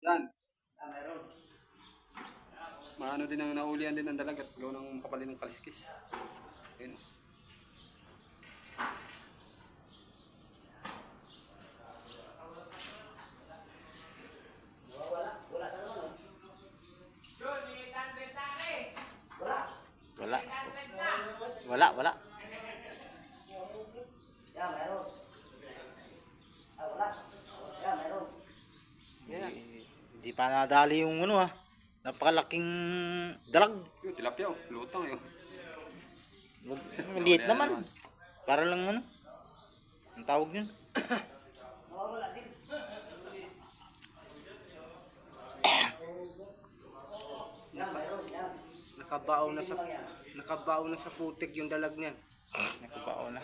Yan. Maano din ang naulian din ang dalag at gawa ng kapalin ng kaliskis. Ayun. Wala. Yan, meron. Wala. Yan, meron. Hindi pa nadali yung ano napakalaking dalag. Yung tilapia oh, lutang yun. Maliit naman. Para lang ano. Ang tawag yun. Wala din. Yan, meron. Yan. Nakabaon na sa putik yung dalag niyan. Nakabao na.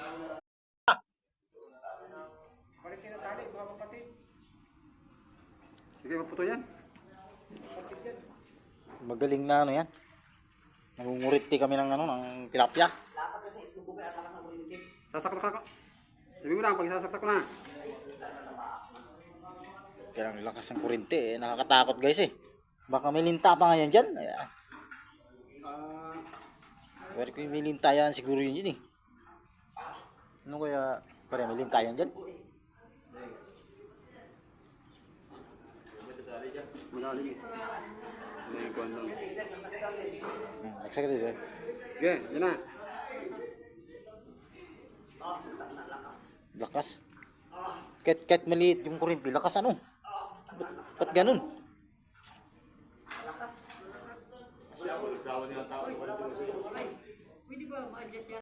Balikin na tali, baka mapatid. Sige, maputo yan. Magaling na ano yan. Nangunguriti kami ng ano, ng tilapia. Dapat kasi tugubay at lakas ng kuryente. Sasak. Sabi mo lang, pag sasaksak ko na. Kaya ang lakas ng kurente nakakatakot guys Baka may linta pa ngayon dyan. Pero kung may linta yan, siguro yun dyan Ano kaya, pare may linta yan dyan? Malalim eh. May kuwan lang. Saksak dito Sige, yan na. Lakas. Kahit maliit yung kurente, lakas ano? Ba't ganun?